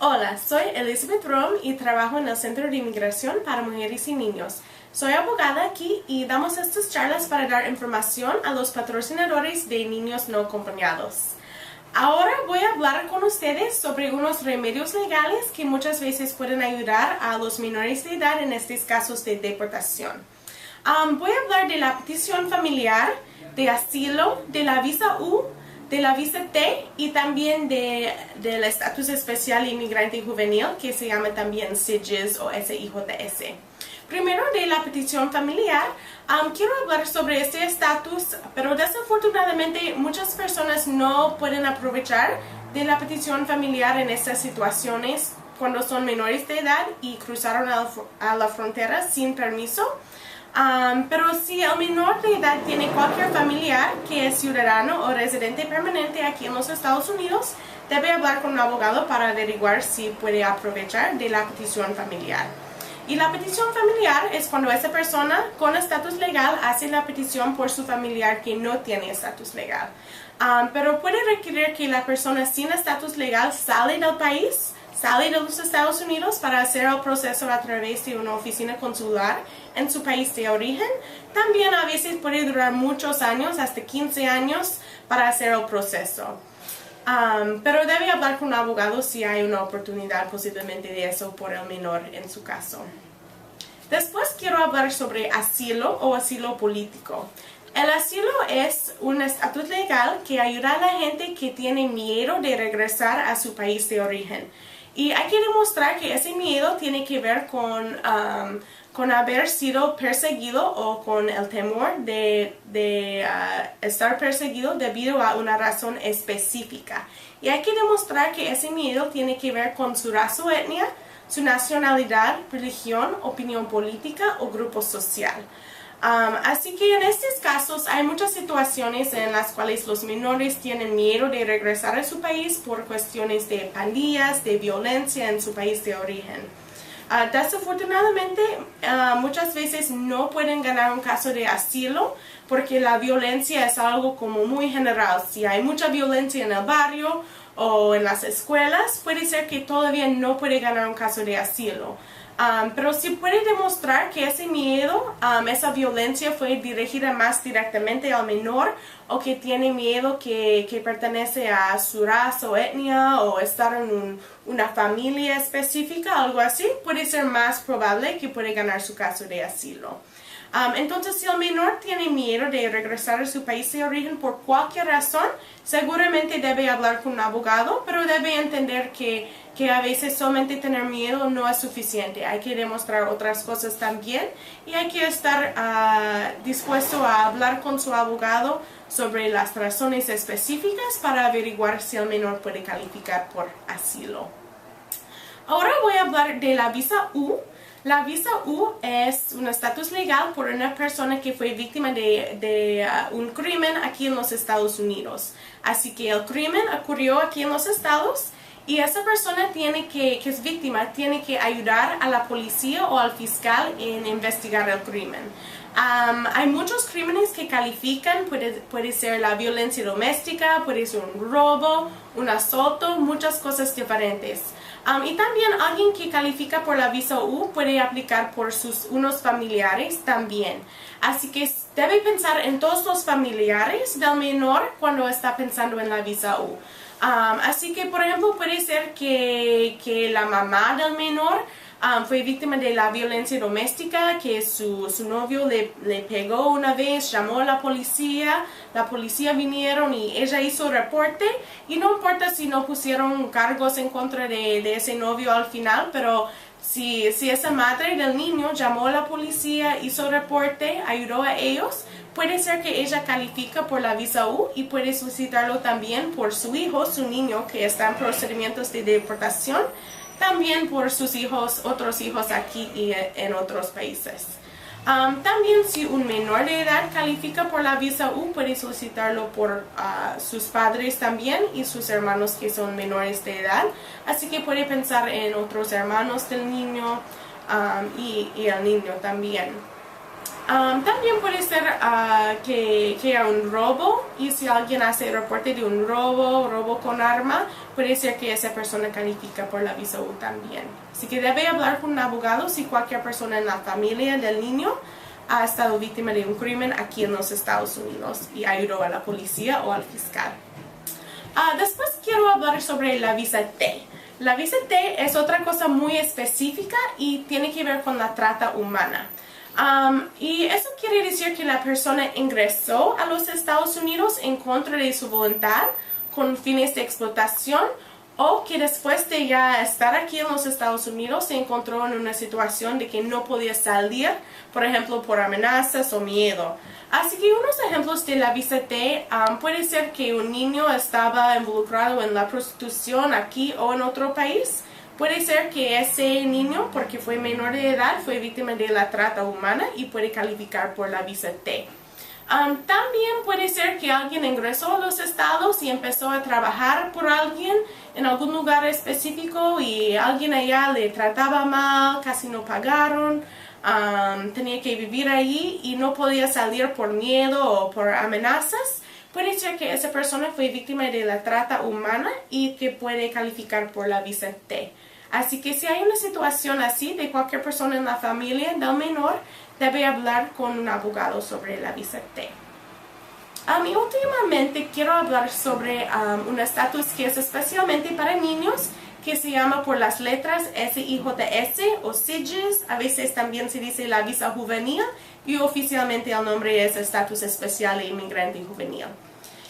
Hola, soy Elizabeth Rom y trabajo en el Centro de Inmigración para Mujeres y Niños. Soy abogada aquí y damos estas charlas para dar información a los patrocinadores de niños no acompañados. Ahora voy a hablar con ustedes sobre unos remedios legales que muchas veces pueden ayudar a los menores de edad en estos casos de deportación. Voy a hablar de la petición familiar, de asilo, de la visa U, de la visa T y también del estatus especial inmigrante juvenil que se llama también SIJS o SIJS. Primero de la petición familiar, quiero hablar sobre este estatus, pero desafortunadamente muchas personas no pueden aprovechar de la petición familiar en estas situaciones cuando son menores de edad y cruzaron a la frontera sin permiso. Pero si el menor de edad tiene cualquier familiar que es ciudadano o residente permanente aquí en los Estados Unidos, debe hablar con un abogado para averiguar si puede aprovechar de la petición familiar. Y la petición familiar es cuando esa persona con estatus legal hace la petición por su familiar que no tiene estatus legal. Pero puede requerir que la persona sin estatus legal sale del país, sale de los Estados Unidos para hacer el proceso a través de una oficina consular en su país de origen. También a veces puede durar muchos años, hasta 15 años, para hacer el proceso. Pero debe hablar con un abogado si hay una oportunidad posiblemente de eso por el menor en su caso. Después quiero hablar sobre asilo o asilo político. El asilo es un estatus legal que ayuda a la gente que tiene miedo de regresar a su país de origen. Y hay que demostrar que ese miedo tiene que ver con haber sido perseguido o con el temor de estar perseguido debido a una razón específica. Y hay que demostrar que ese miedo tiene que ver con su raza o etnia, su nacionalidad, religión, opinión política o grupo social. Así que en estos casos hay muchas situaciones en las cuales los menores tienen miedo de regresar a su país por cuestiones de pandillas, de violencia en su país de origen. Desafortunadamente, muchas veces no pueden ganar un caso de asilo porque la violencia es algo como muy general. Si hay mucha violencia en el barrio o en las escuelas, puede ser que todavía no puede ganar un caso de asilo. Pero si puede demostrar que ese miedo, esa violencia fue dirigida más directamente al menor o que tiene miedo que pertenece a su raza o etnia o estar en una familia específica, algo así, puede ser más probable que puede ganar su caso de asilo. Entonces, si el menor tiene miedo de regresar a su país de origen por cualquier razón, seguramente debe hablar con un abogado, pero debe entender que a veces solamente tener miedo no es suficiente. Hay que demostrar otras cosas también y hay que estar dispuesto a hablar con su abogado sobre las razones específicas para averiguar si el menor puede calificar por asilo. Ahora voy a hablar de la visa U. La visa U es un estatus legal por una persona que fue víctima de un crimen aquí en los Estados Unidos. Así que el crimen ocurrió aquí en los Estados y esa persona que es víctima tiene que ayudar a la policía o al fiscal en investigar el crimen. Hay muchos crímenes que califican, puede ser la violencia doméstica, puede ser un robo, un asalto, muchas cosas diferentes. Y también alguien que califica por la visa U puede aplicar por unos familiares también. Así que debe pensar en todos los familiares del menor cuando está pensando en la visa U. Así que, por ejemplo, puede ser que la mamá del menor fue víctima de la violencia doméstica, que su novio le pegó una vez, llamó a la policía vinieron y ella hizo reporte y no importa si no pusieron cargos en contra de ese novio al final, pero si esa madre del niño llamó a la policía, hizo reporte, ayudó a ellos, puede ser que ella califica por la visa U y puede solicitarlo también por su hijo, su niño que está en procedimientos de deportación, también por sus hijos, otros hijos aquí y en otros países. También si un menor de edad califica por la visa U, puede solicitarlo por sus padres también y sus hermanos que son menores de edad. Así que puede pensar en otros hermanos del niño y el niño también. También puede ser que haya un robo, y si alguien hace reporte de un robo con arma, puede ser que esa persona califica por la visa U también. Así que debe hablar con un abogado si cualquier persona en la familia del niño ha estado víctima de un crimen aquí en los Estados Unidos y ayudó a la policía o al fiscal. Después quiero hablar sobre la visa T. La visa T es otra cosa muy específica y tiene que ver con la trata humana. Y eso quiere decir que la persona ingresó a los Estados Unidos en contra de su voluntad con fines de explotación, o que después de ya estar aquí en los Estados Unidos se encontró en una situación de que no podía salir, por ejemplo por amenazas o miedo. Así que unos ejemplos de la visa T puede ser que un niño estaba involucrado en la prostitución aquí o en otro país. Puede ser que ese niño, porque fue menor de edad, fue víctima de la trata humana y puede calificar por la visa T. También puede ser que alguien ingresó a los estados y empezó a trabajar por alguien en algún lugar específico y alguien allá le trataba mal, casi no pagaron, tenía que vivir allí y no podía salir por miedo o por amenazas. Puede ser que esa persona fue víctima de la trata humana y que puede calificar por la visa T. Así que si hay una situación así de cualquier persona en la familia del menor, debe hablar con un abogado sobre la visa T. Y últimamente quiero hablar sobre un estatus que es especialmente para niños, que se llama por las letras SIJS o SIJS. A veces también se dice la visa juvenil y oficialmente el nombre es estatus especial de inmigrante juvenil.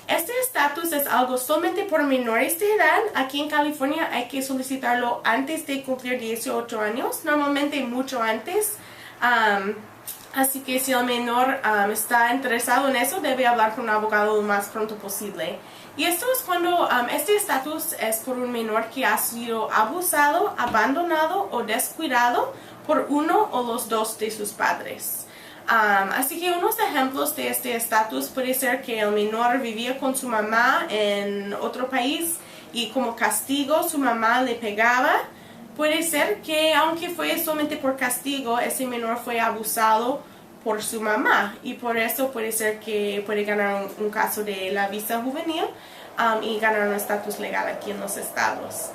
Este estatus es algo solamente por menores de edad. Aquí en California hay que solicitarlo antes de cumplir 18 años, normalmente mucho antes. Así que si el menor está interesado en eso, debe hablar con un abogado lo más pronto posible. Y esto es cuando este estatus es por un menor que ha sido abusado, abandonado o descuidado por uno o los dos de sus padres. Así que unos ejemplos de este estatus puede ser que el menor vivía con su mamá en otro país y como castigo su mamá le pegaba. Puede ser que aunque fue solamente por castigo, ese menor fue abusado por su mamá y por eso puede ser que puede ganar un caso de la visa juvenil y ganar un estatus legal aquí en los estados.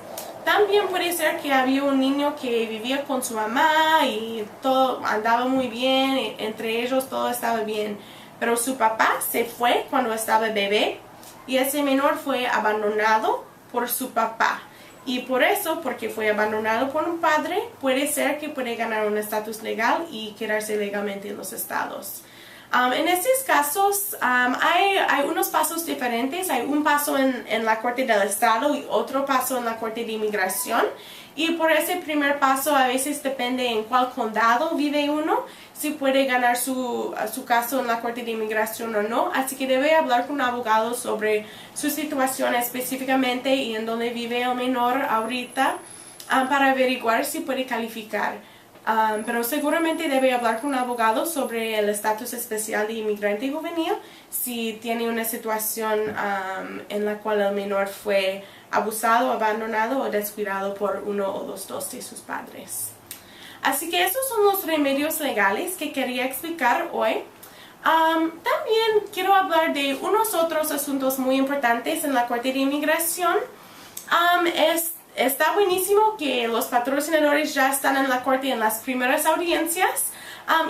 También puede ser que había un niño que vivía con su mamá y todo andaba muy bien, entre ellos todo estaba bien, pero su papá se fue cuando estaba bebé y ese menor fue abandonado por su papá. Y por eso, porque fue abandonado por un padre, puede ser que puede ganar un estatus legal y quedarse legalmente en los estados. En estos casos hay unos pasos diferentes. Hay un paso en la Corte del Estado y otro paso en la Corte de Inmigración. Y por ese primer paso a veces depende en cuál condado vive uno, si puede ganar su caso en la Corte de Inmigración o no. Así que debe hablar con un abogado sobre su situación específicamente y en dónde vive el menor ahorita para averiguar si puede calificar. Pero seguramente debe hablar con un abogado sobre el estatus especial de inmigrante juvenil si tiene una situación en la cual el menor fue abusado, abandonado o descuidado por uno o los dos de sus padres. Así que esos son los remedios legales que quería explicar hoy. También quiero hablar de unos otros asuntos muy importantes en la Corte de Inmigración. Está buenísimo que los patrocinadores ya están en la corte en las primeras audiencias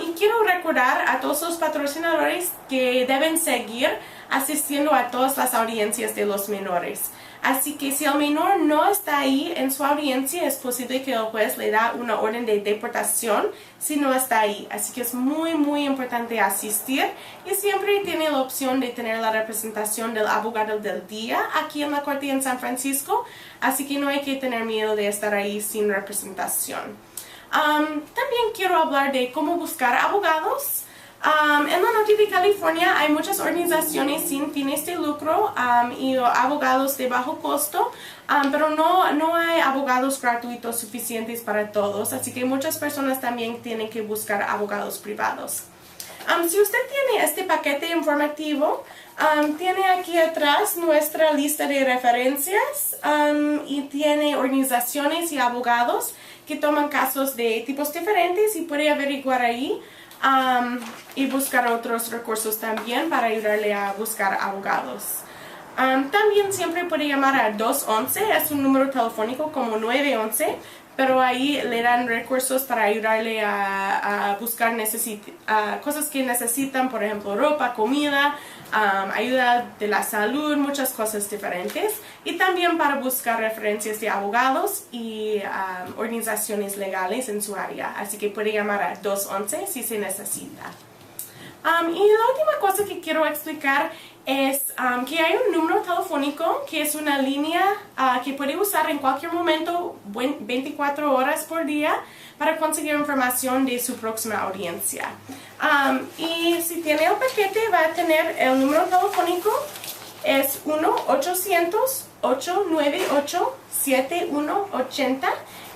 y quiero recordar a todos los patrocinadores que deben seguir asistiendo a todas las audiencias de los menores. Así que si el menor no está ahí en su audiencia, es posible que el juez le da una orden de deportación si no está ahí. Así que es muy muy importante asistir y siempre tiene la opción de tener la representación del abogado del día aquí en la corte en San Francisco. Así que no hay que tener miedo de estar ahí sin representación. También quiero hablar de cómo buscar abogados. En la Norte de California hay muchas organizaciones sin fines de lucro y abogados de bajo costo, pero no hay abogados gratuitos suficientes para todos, así que muchas personas también tienen que buscar abogados privados. Si usted tiene este paquete informativo, tiene aquí atrás nuestra lista de referencias y tiene organizaciones y abogados que toman casos de tipos diferentes y puede averiguar ahí y buscar otros recursos también para ayudarle a buscar abogados. También siempre puede llamar a 211, es un número telefónico como 911, pero ahí le dan recursos para ayudarle a buscar cosas que necesitan, por ejemplo, ropa, comida, ayuda de la salud, muchas cosas diferentes. Y también para buscar referencias de abogados y organizaciones legales en su área. Así que puede llamar a 211 si se necesita. Y la última cosa que quiero explicar es que hay un número telefónico que es una línea que puede usar en cualquier momento, 24 horas por día, para conseguir información de su próxima audiencia. Y si tiene el paquete va a tener el número telefónico, es 1-800-898-7180.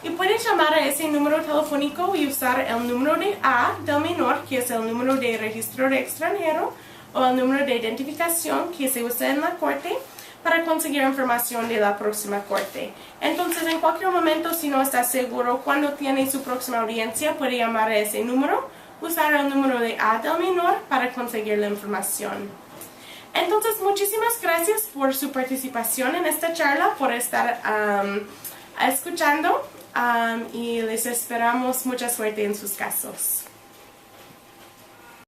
Y puedes llamar a ese número telefónico y usar el número de A del menor, que es el número de registro de extranjero, o el número de identificación que se usa en la corte para conseguir información de la próxima corte. Entonces, en cualquier momento, si no está seguro cuándo tiene su próxima audiencia, puede llamar a ese número, usar el número de A del menor para conseguir la información. Entonces, muchísimas gracias por su participación en esta charla, por estar escuchando. Y les esperamos mucha suerte en sus casos.